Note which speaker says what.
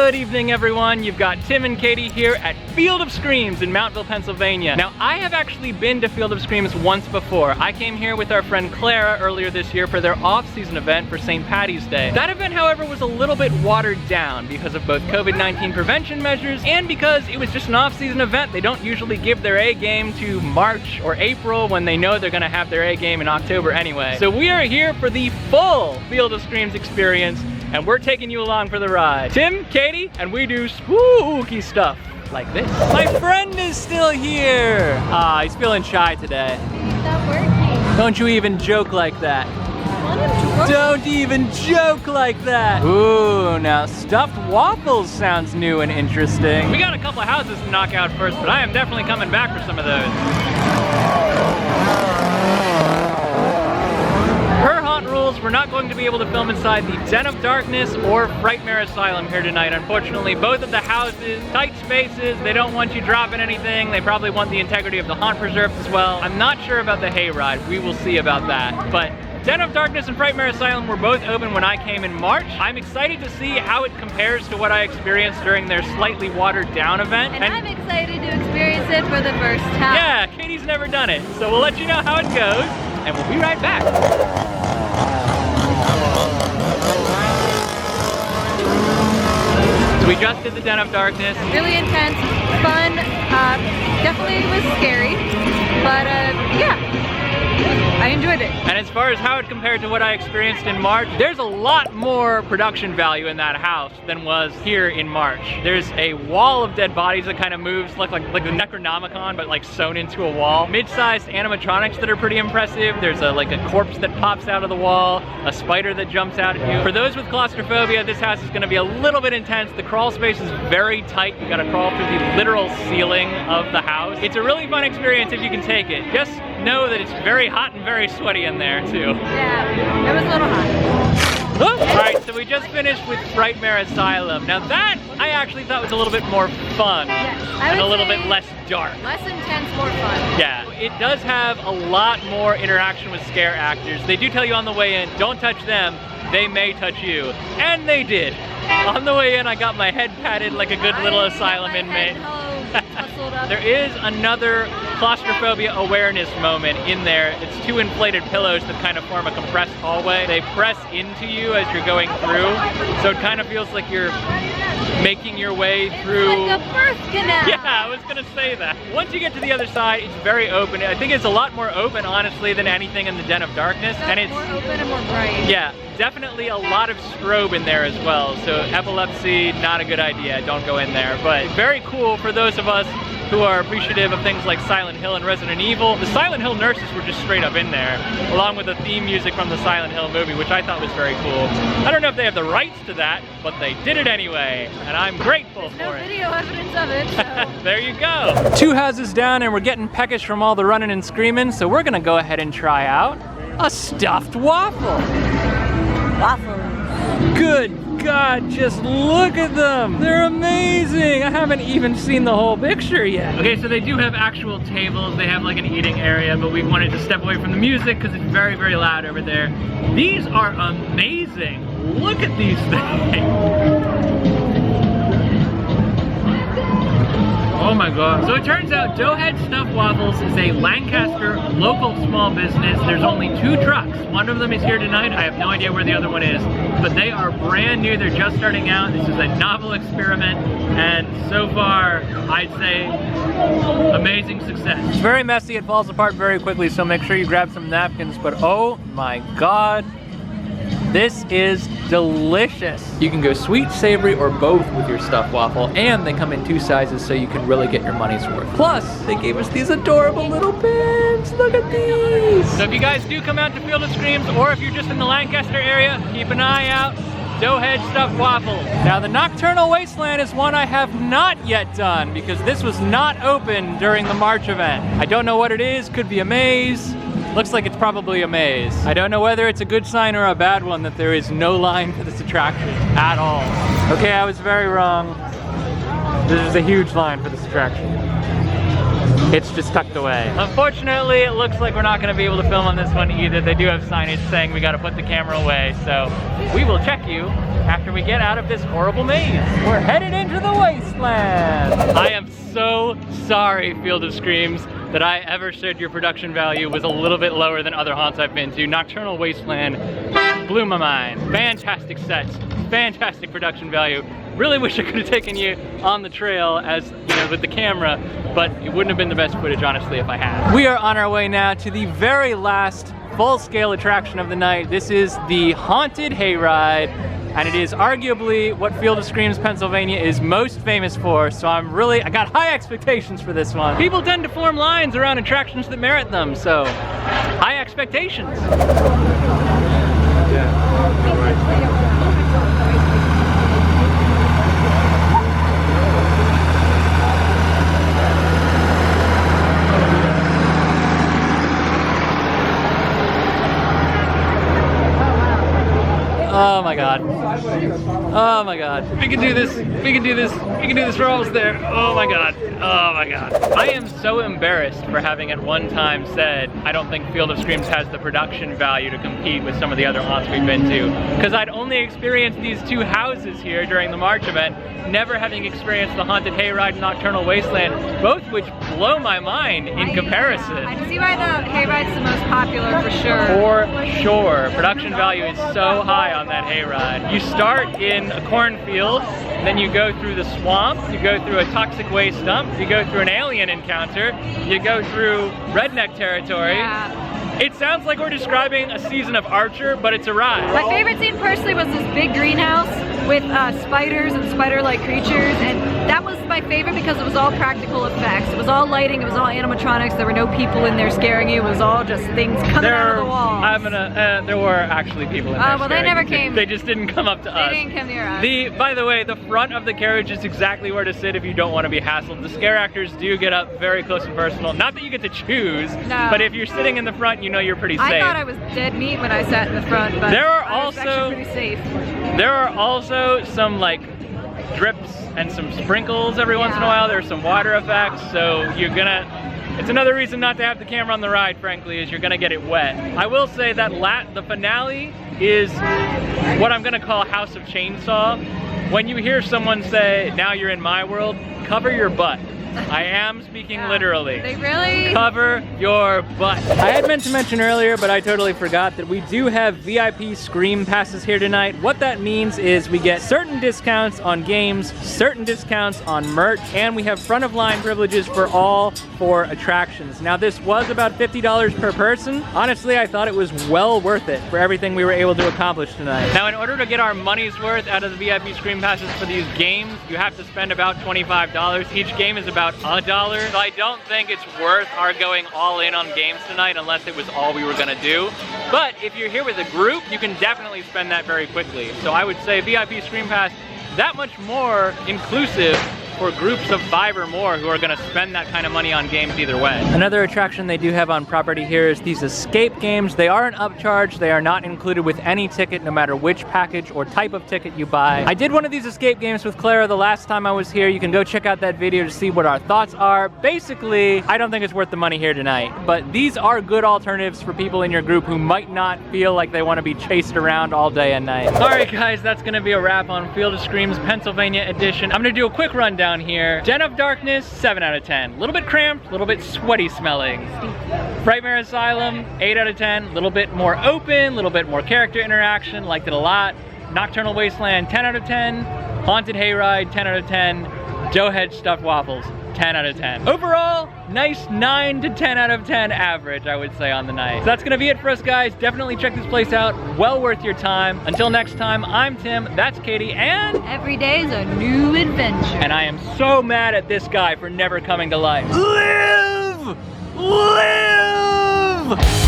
Speaker 1: Good evening, everyone. You've got Tim and Katie here at Field of Screams in Mountville, Pennsylvania. Now, I have actually been to Field of Screams once before. I came here with our friend Clara earlier this year for their off-season event for St. Patty's Day. That event, however, was a little bit watered down because of both COVID-19 prevention measures and because it was just an off-season event. They don't usually give their A game to March or April when they know they're gonna have their A game in October anyway. So we are here for the full Field of Screams experience, and we're taking you along for the ride. Tim, Katie, and we do spooky stuff like this. My friend is still here. He's feeling shy today.
Speaker 2: It's not working.
Speaker 1: Don't you even joke like that. Don't even joke like that. Ooh, now stuffed waffles sounds new and interesting. We got a couple of houses to knock out first, but I am definitely coming back for some of those. Per haunt rules, we're not going to be able to film inside the Den of Darkness or Frightmare Asylum here tonight. Unfortunately, both of the houses, tight spaces, they don't want you dropping anything. They probably want the integrity of the haunt preserved as well. I'm not sure about the Hayride. We will see about that. But Den of Darkness and Frightmare Asylum were both open when I came in March. I'm excited to see how it compares to what I experienced during their slightly watered down event.
Speaker 2: And I'm excited to experience it for the first time.
Speaker 1: Yeah, Katie's never done it. So we'll let you know how it goes, and we'll be right back. So we just did the Den of Darkness.
Speaker 2: Really intense, fun, definitely was scary, but yeah. I enjoyed it.
Speaker 1: And as far as how it compared to what I experienced in March, there's a lot more production value in that house than was here in March. There's a wall of dead bodies that kind of moves like the Necronomicon, but like sewn into a wall. Mid-sized animatronics that are pretty impressive. There's like a corpse that pops out of the wall, a spider that jumps out at you. For those with claustrophobia, this house is gonna be a little bit intense. The crawl space is very tight. You gotta crawl through the literal ceiling of the house. It's a really fun experience if you can take it. Just know that it's very hot and very sweaty in there too.
Speaker 2: Yeah, it was a little hot.
Speaker 1: Oh. Alright, so we just finished with Frightmare Asylum. Now that, I actually thought was a little bit more fun.
Speaker 2: Yes,
Speaker 1: and a little bit less dark.
Speaker 2: Less intense, more fun.
Speaker 1: Yeah, it does have a lot more interaction with scare actors. They do tell you on the way in, don't touch them, they may touch you. And they did. On the way in, I got my head patted like a good little asylum inmate. There is another claustrophobia awareness moment in there. It's two inflated pillows that kind of form a compressed hallway. They press into you as you're going through, so it kind of feels like you're making your way through.
Speaker 2: It's like a birth canal.
Speaker 1: Yeah, I was gonna say that. Once you get to the other side, it's very open. I think it's a lot more open, honestly, than anything in the Den of Darkness. And it's
Speaker 2: more open and more bright.
Speaker 1: Yeah, definitely a lot of strobe in there as well. So epilepsy, not a good idea. Don't go in there. But very cool for those of us who are appreciative of things like Silent Hill and Resident Evil. The Silent Hill nurses were just straight up in there, along with the theme music from the Silent Hill movie, which I thought was very cool. I don't know if they have the rights to that, but they did it anyway, and I'm grateful for
Speaker 2: no
Speaker 1: it.
Speaker 2: video evidence of it, so.
Speaker 1: There you go. Two houses down, and we're getting peckish from all the running and screaming, so we're gonna go ahead and try out a stuffed waffle.
Speaker 2: Waffles.
Speaker 1: Good God, just look at them. They're amazing. I haven't even seen the whole picture yet. Okay, so they do have actual tables. They have like an eating area, but we wanted to step away from the music because it's very, very loud over there. These are amazing. Look at these things. Oh my God. So it turns out Doughheads Stuffed Waffles is a Lancaster local small business. There's only 2 trucks. One of them is here tonight. I have no idea where the other one is, but they are brand new. They're just starting out. This is a novel experiment, and so far, I'd say amazing success. It's very messy. It falls apart very quickly, so make sure you grab some napkins, but oh my God. This is delicious. You can go sweet, savory, or both with your stuffed waffle, and they come in 2 sizes so you can really get your money's worth. Plus, they gave us these adorable little pins. Look at these. So if you guys do come out to Field of Screams, or if you're just in the Lancaster area, keep an eye out. Doughhead Stuffed Waffles. Now the Nocturnal Wasteland is one I have not yet done because this was not open during the March event. I don't know what it is, could be a maze. Looks like it's probably a maze. I don't know whether it's a good sign or a bad one that there is no line for this attraction at all. Okay, I was very wrong. This is a huge line for this attraction. It's just tucked away. Unfortunately, it looks like we're not gonna be able to film on this one either. They do have signage saying we gotta put the camera away, so we will check you after we get out of this horrible maze. We're headed into the Wasteland. I am so sorry, Field of Screams, that I ever said your production value was a little bit lower than other haunts I've been to. Nocturnal Wasteland blew my mind. Fantastic sets, fantastic production value. Really wish I could have taken you on the trail as, you know, with the camera, but it wouldn't have been the best footage, honestly, if I had. We are on our way now to the very last full-scale attraction of the night. This is the Haunted Hayride, and it is arguably what Field of Screams, Pennsylvania is most famous for, so I got high expectations for this one. People tend to form lines around attractions that merit them, so high expectations. Oh my god. Oh my god. We can do this. We can do this. We can do this. We're almost there. Oh my god. Oh my god. I am so embarrassed for having at one time said I don't think Field of Screams has the production value to compete with some of the other haunts we've been to. Because I'd only experienced these two houses here during the March event, never having experienced the Haunted Hayride and Nocturnal Wasteland, both which blow my mind in comparison.
Speaker 2: I can see why the Hayride's the most popular for sure.
Speaker 1: For sure. Production value is so high on that hayride. You start in a cornfield, then you go through the swamp, you go through a toxic waste dump, you go through an alien encounter, you go through redneck territory.
Speaker 2: Yeah.
Speaker 1: It sounds like we're describing a season of Archer, but it's a ride.
Speaker 2: My favorite scene personally was this big greenhouse with spiders and spider-like creatures, and that was my favorite because it was all practical effects. It was all lighting, it was all animatronics, there were no people in there scaring you, it was all just things coming out of the walls.
Speaker 1: There were actually people in there
Speaker 2: well, they never came.
Speaker 1: They just didn't come up to us.
Speaker 2: They didn't come near us.
Speaker 1: By the way, the front of the carriage is exactly where to sit if you don't want to be hassled. The scare actors do get up very close and personal. Not that you get to choose, but if you're sitting in the front, you know you're pretty safe.
Speaker 2: I thought I was dead meat when I sat in the front, but I was actually pretty safe.
Speaker 1: There are also some like drips and some sprinkles every once in a while. There's some water effects, so it's another reason not to have the camera on the ride, frankly, is you're gonna get it wet. I will say that the finale is what I'm gonna call House of Chainsaw. When you hear someone say, "Now you're in my world," cover your butt. I am speaking literally.
Speaker 2: They really?
Speaker 1: Cover your butt. I had meant to mention earlier, but I totally forgot that we do have VIP Scream passes here tonight. What that means is we get certain discounts on games, certain discounts on merch, and we have front of line privileges for all 4 attractions. Now this was about $50 per person. Honestly, I thought it was well worth it for everything we were able to accomplish tonight. Now in order to get our money's worth out of the VIP Scream passes for these games, you have to spend about $25. Each game is about $1. So I don't think it's worth our going all in on games tonight unless it was all we were gonna do. But if you're here with a group, you can definitely spend that very quickly. So I would say VIP Scream Pass, that much more inclusive for groups of 5 or more who are gonna spend that kind of money on games either way. Another attraction they do have on property here is these escape games. They are an upcharge. They are not included with any ticket, no matter which package or type of ticket you buy. I did one of these escape games with Clara the last time I was here. You can go check out that video to see what our thoughts are. Basically, I don't think it's worth the money here tonight, but these are good alternatives for people in your group who might not feel like they want to be chased around all day and night. All right, guys, that's gonna be a wrap on Field of Screams Pennsylvania edition. I'm gonna do a quick rundown here. Den of Darkness, 7 out of 10. A little bit cramped, a little bit sweaty smelling. Frightmare Asylum, 8 out of 10. A little bit more open, a little bit more character interaction, liked it a lot. Nocturnal Wasteland, 10 out of 10. Haunted Hayride, 10 out of 10. Doughheads Stuffed Waffles, 10 out of 10. Overall, nice 9 to 10 out of 10 average, I would say, on the night. So that's gonna be it for us, guys. Definitely check this place out. Well worth your time. Until next time, I'm Tim, that's Katie, and
Speaker 2: every day is a new adventure.
Speaker 1: And I am so mad at this guy for never coming to life. Live! Live!